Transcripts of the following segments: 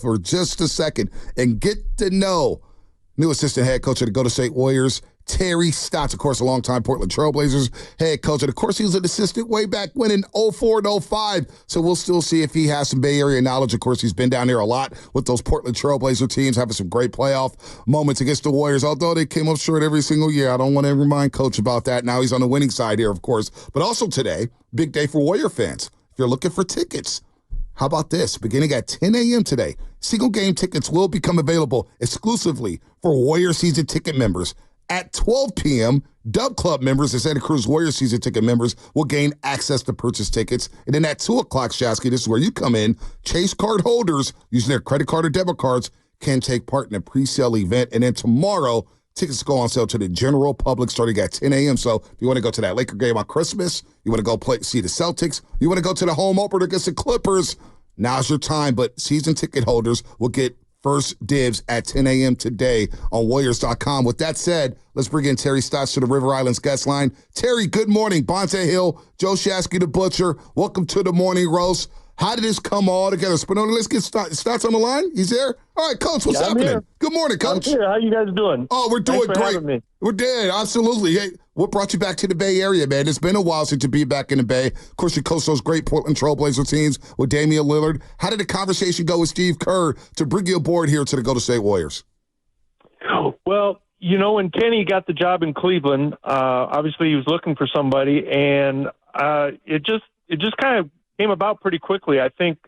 for just a second and get to know new assistant head coach of the Golden State Warriors, Terry Stotts, of course, a longtime Portland Trailblazers head coach. And, of course, he was an assistant way back when in 04 and 05. So we'll still see if he has some Bay Area knowledge. Of course, he's been down there a lot with those Portland Trailblazer teams, having some great playoff moments against the Warriors, although they came up short every single year. I don't want to remind Coach about that. Now he's on the winning side here, of course. But also today, big day for Warrior fans. If you're looking for tickets, how about this? Beginning at 10 a.m. today, single game tickets will become available exclusively for Warrior season ticket members. At 12 p.m., Dub Club members and Santa Cruz Warrior season ticket members will gain access to purchase tickets. And then at 2 o'clock, Shasky, this is where you come in. Chase card holders using their credit card or debit cards can take part in a pre-sale event. And then tomorrow, tickets go on sale to the general public starting at 10 a.m. So if you want to go to that Laker game on Christmas, you want to go see the Celtics, you want to go to the home opener against the Clippers, now's your time. But season ticket holders will get first dibs at 10 a.m. today on Warriors.com. With that said, let's bring in Terry Stotts to the River Islands guest line. Terry, good morning. Bonte Hill, Joe Shasky, the Butcher. Welcome to the Morning Roast. How did this come all together? Spinoni, let's get Stotts on the line. He's there? All right, Coach, what's happening? Here. Good morning, Coach. I'm here. How you guys doing? Oh, we're doing Thanks for great. having me. We're dead, absolutely. Hey, what brought you back to the Bay Area, man? It's been a while since you've been back in the Bay. Of course, you coached those great Portland Trailblazer teams with Damian Lillard. How did the conversation go with Steve Kerr to bring you aboard here to the Golden State Warriors? Well, when Kenny got the job in Cleveland, obviously he was looking for somebody, and it just kind of came about pretty quickly. I think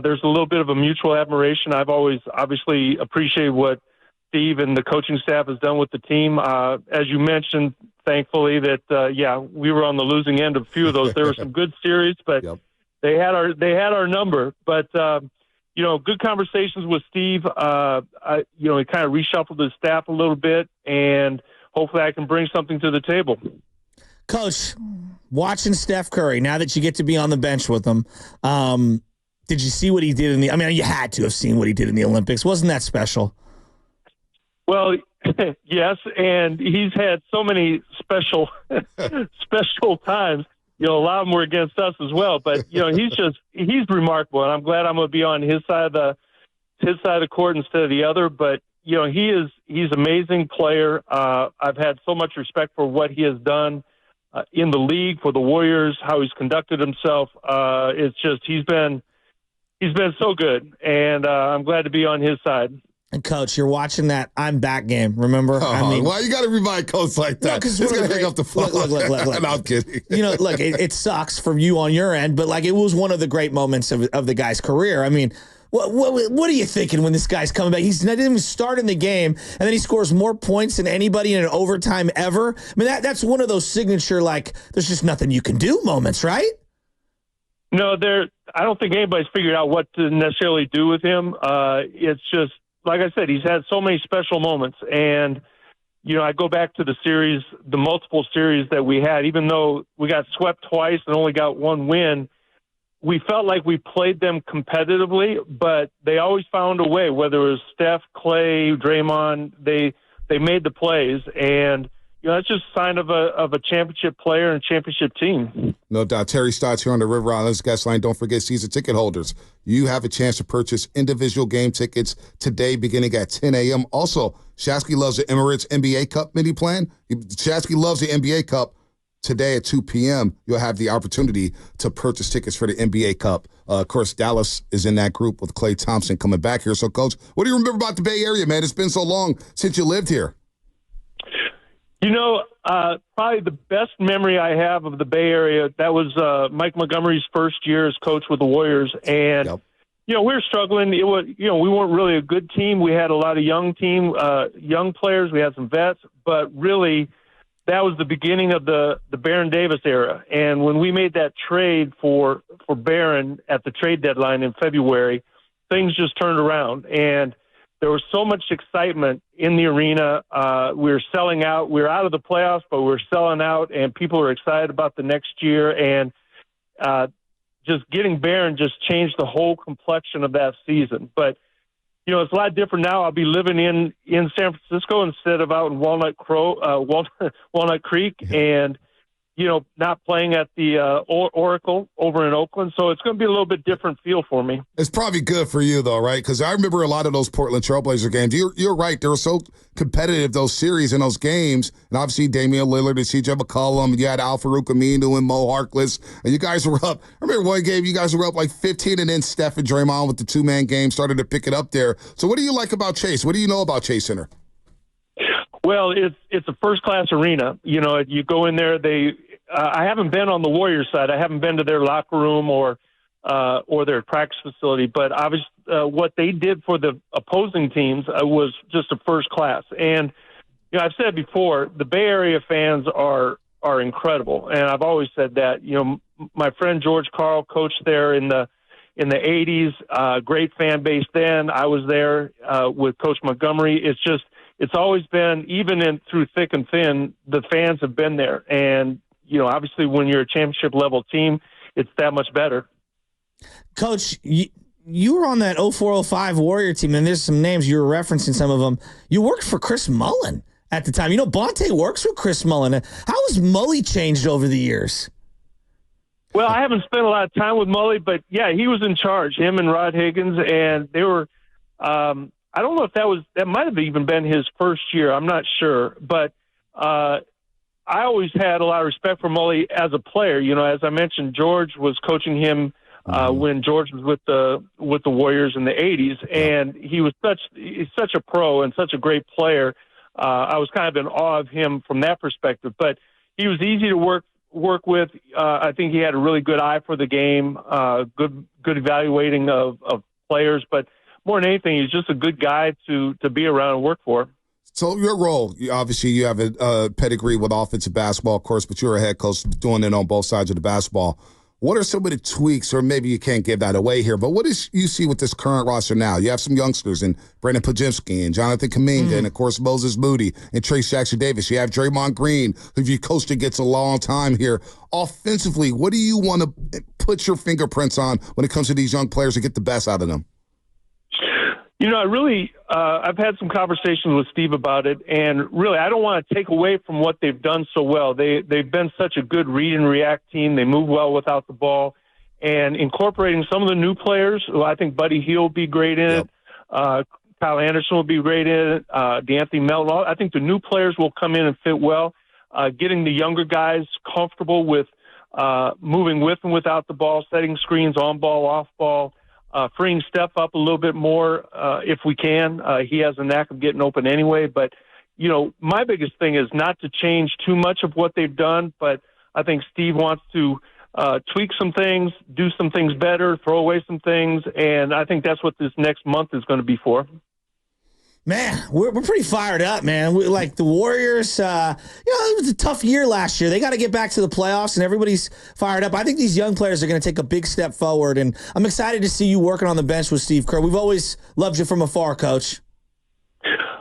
there's a little bit of a mutual admiration. I've always obviously appreciated what Steve and the coaching staff has done with the team. As you mentioned, thankfully that we were on the losing end of a few of those. There were some good series, but Yep. they had our number. But good conversations with Steve. He kind of reshuffled his staff a little bit, and hopefully I can bring something to the table. Coach, watching Steph Curry, now that you get to be on the bench with him, did you see what he did you had to have seen what he did in the Olympics. Wasn't that special? Well, yes, and he's had so many special times. A lot of them were against us as well. But he's remarkable, and I'm glad I'm going to be on his side of the court instead of the other. But he's an amazing player. I've had so much respect for what he has done in the league for the Warriors, how he's conducted himself. It's just he's been so good, and I'm glad to be on his side. And, Coach, you're watching that I'm back game, remember? Why you got to remind Coach like that? Because he's going to pick up the phone. Look. No, I'm kidding. Look, it sucks for you on your end, but, it was one of the great moments of the guy's career. I mean, what are you thinking when this guy's coming back? He's not even starting the game, and then he scores more points than anybody in an overtime ever. I mean, that's one of those signature, there's just nothing you can do moments, right? No, I don't think anybody's figured out what to necessarily do with him. It's just, like I said, he's had so many special moments. And, I go back to the multiple series that we had, even though we got swept twice and only got one win, we felt like we played them competitively, but they always found a way, whether it was Steph, Clay, Draymond, they made the plays. And, that's just a sign of a championship player and championship team. No doubt. Terry Stotts here on the River Islands guest line. Don't forget, season ticket holders. You have a chance to purchase individual game tickets today beginning at 10 a.m. Also, Shasky loves the Emirates NBA Cup mini plan. Shasky loves the NBA Cup. Today at 2 p.m., you'll have the opportunity to purchase tickets for the NBA Cup. Of course, Dallas is in that group with Klay Thompson coming back here. So, Coach, what do you remember about the Bay Area, man? It's been so long since you lived here. Probably the best memory I have of the Bay Area, that was Mike Montgomery's first year as coach with the Warriors. And, Yep. we were struggling. It was, we weren't really a good team. We had a lot of young players. We had some vets. But really, that was the beginning of the Baron Davis era. And when we made that trade for Baron at the trade deadline in February, things just turned around. And there was so much excitement in the arena. We were selling out. We were out of the playoffs, but we were selling out, and people were excited about the next year. And just getting Barron just changed the whole complexion of that season. But, it's a lot different now. I'll be living in San Francisco instead of out in Walnut Creek. And, not playing at the Oracle over in Oakland. So it's going to be a little bit different feel for me. It's probably good for you, though, right? Because I remember a lot of those Portland Trailblazer games. You're right. They were so competitive, those series and those games. And obviously, Damian Lillard and CJ McCollum. You had Al-Farouq Aminu and Mo Harkless. And you guys were up. I remember one game, you guys were up like 15, and then Steph and Draymond with the two-man game started to pick it up there. So what do you like about Chase? What do you know about Chase Center? Well, it's a first-class arena. You go in there, I haven't been on the Warriors side. I haven't been to their locker room or their practice facility. But obviously, what they did for the opposing teams was just a first class. And I've said before, the Bay Area fans are incredible, and I've always said that. My friend George Karl coached there in the 80s. Great fan base then. I was there with Coach Montgomery. It's always been, even through thick and thin, the fans have been there. And obviously, when you're a championship level team, it's that much better. Coach, you were on that 04-05 Warrior team, and there's some names you were referencing. Some of them. You worked for Chris Mullin at the time. Bonte works with Chris Mullin. How has Mully changed over the years? Well, I haven't spent a lot of time with Mully, but yeah, he was in charge. Him and Rod Higgins, and they were. I don't know if that might have even been his first year. I'm not sure, but. I always had a lot of respect for Mully as a player. As I mentioned, George was coaching him when George was with the Warriors in the 80s, and he's such a pro and such a great player. I was kind of in awe of him from that perspective. But he was easy to work with. I think he had a really good eye for the game, good evaluating of players. But more than anything, he's just a good guy to be around and work for. So your role, obviously you have a pedigree with offensive basketball, of course, but you're a head coach doing it on both sides of the basketball. What are some of the tweaks, or maybe you can't give that away here, but what is you see with this current roster now? You have some youngsters in Brandon Podziemski and Jonathan Kuminga and, of course, Moses Moody and Trace Jackson-Davis. You have Draymond Green, who you coached against a long time here. Offensively, what do you want to put your fingerprints on when it comes to these young players to get the best out of them? I've had some conversations with Steve about it, and really, I don't want to take away from what they've done so well. They've been such a good read and react team. They move well without the ball, and incorporating some of the new players. Well, I think Buddy Hield will be great in it. Kyle Anderson will be great in it. DeAnthony Melton. I think the new players will come in and fit well. Getting the younger guys comfortable with moving with and without the ball, setting screens on ball, off ball. Freeing Steph up a little bit more if we can. He has a knack of getting open anyway. But, my biggest thing is not to change too much of what they've done. But I think Steve wants to tweak some things, do some things better, throw away some things. And I think that's what this next month is going to be for. Man, we're pretty fired up, man. Like the Warriors, it was a tough year last year. They got to get back to the playoffs, and everybody's fired up. I think these young players are going to take a big step forward, and I'm excited to see you working on the bench with Steve Kerr. We've always loved you from afar, Coach.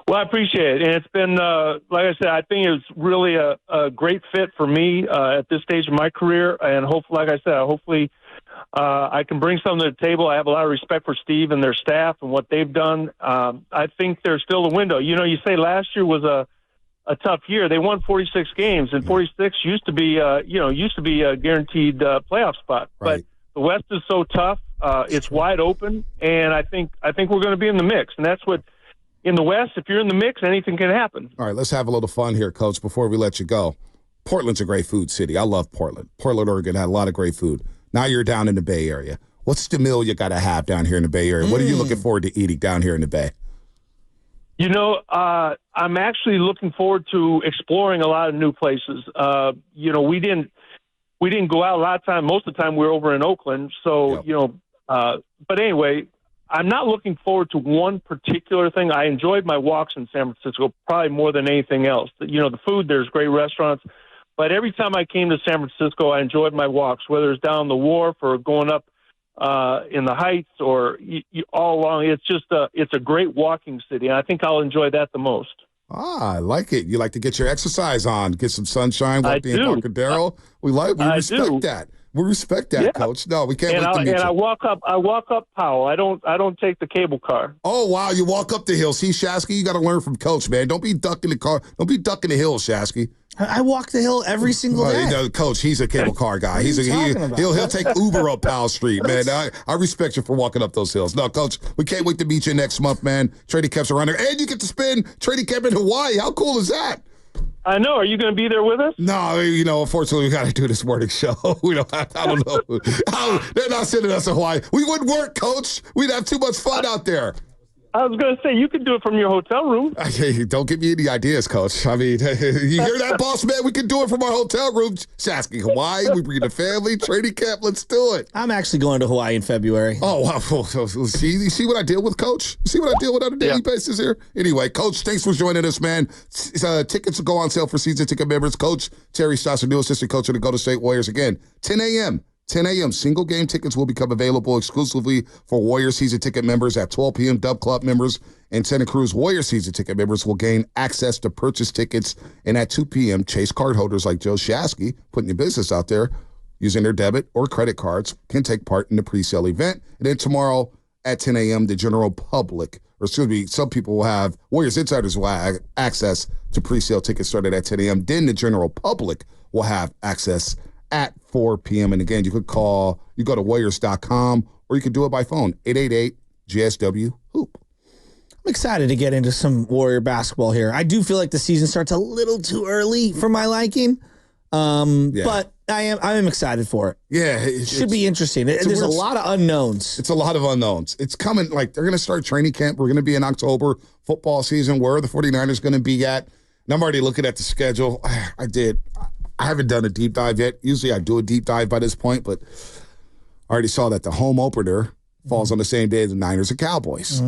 Well, I appreciate it. And it's been, like I said, I think it's really a great fit for me at this stage of my career. And hopefully, like I said, hopefully I can bring something to the table. I have a lot of respect for Steve and their staff and what they've done. I think there's still a window. You say last year was a tough year. They won 46 games, and 46 used to be a guaranteed playoff spot. Right. But the West is so tough. It's wide open, and I think we're going to be in the mix. And that's what, in the West, if you're in the mix, anything can happen. All right, let's have a little fun here, Coach, before we let you go. Portland's a great food city. I love Portland. Portland, Oregon had a lot of great food. Now you're down in the Bay Area. What's the meal you got to have down here in the Bay Area? What are you looking forward to eating down here in the Bay? I'm actually looking forward to exploring a lot of new places. We didn't go out a lot of time. Most of the time we were over in Oakland. So, but anyway, I'm not looking forward to one particular thing. I enjoyed my walks in San Francisco probably more than anything else. The food, there's great restaurants. But every time I came to San Francisco, I enjoyed my walks, whether it's down the wharf or going up in the Heights or all along. It's just it's a great walking city, and I think I'll enjoy that the most. I like it. You like to get your exercise on, get some sunshine, walk the Embarcadero. We respect that. We respect that, Coach. No, we can't wait to meet you. And I walk up Powell. I don't take the cable car. Oh, wow, you walk up the hill. See, Shasky, you got to learn from Coach, man. Don't be ducking the car. Don't be ducking the hill, Shasky. I walk the hill every single day. Coach, he's a cable car guy. He'll take Uber up Powell Street, man. I respect you for walking up those hills. No, Coach, we can't wait to meet you next month, man. Trading camps around there, and you get to spend trading camp in Hawaii. How cool is that? I know. Are you going to be there with us? No, unfortunately, we got to do this morning show. I don't know. They're not sending us to Hawaii. We wouldn't work, Coach. We'd have too much fun out there. I was going to say, you could do it from your hotel room. Don't give me any ideas, Coach. I mean, you hear that, boss man? We can do it from our hotel room. Shasky, Hawaii. We bring the family. Trading camp. Let's do it. I'm actually going to Hawaii in February. Oh, wow. See what I deal with, Coach? See what I deal with on a daily basis here? Anyway, Coach, thanks for joining us, man. Tickets will go on sale for season ticket members. Coach Terry Stotts, new assistant coach of the Golden State Warriors. Again, 10 a.m. Single game tickets will become available exclusively for Warriors season ticket members at 12 p.m. Dub Club members and Santa Cruz Warriors season ticket members will gain access to purchase tickets. And at 2 p.m., Chase card holders like Joe Shasky, putting your business out there using their debit or credit cards, can take part in the pre-sale event. And then tomorrow at 10 a.m., the general public, or excuse me, some people will have, Warriors insiders will have access to pre-sale tickets started at 10 a.m. Then the general public will have access at 4 p.m. And again, you go to Warriors.com, or you can do it by phone, 888-GSW-HOOP. I'm excited to get into some Warrior basketball here. I do feel like the season starts a little too early for my liking, but I am excited for it. Yeah. It should be interesting. There's a lot of unknowns. It's a lot of unknowns. It's coming, like they're going to start training camp. We're going to be in October, football season. Where are the 49ers going to be at? And I'm already looking at the schedule. I haven't done a deep dive yet. Usually I do a deep dive by this point, but I already saw that the home opener falls on the same day as the Niners and Cowboys.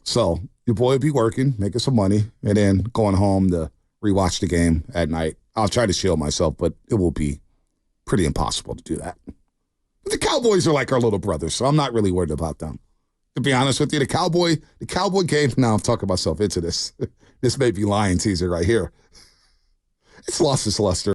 So your boy will be working, making some money, and then going home to rewatch the game at night. I'll try to shield myself, but it will be pretty impossible to do that. But the Cowboys are like our little brothers, so I'm not really worried about them. To be honest with you, the Cowboy game, now I'm talking myself into this. This may be lying teaser right here. It's lost its luster.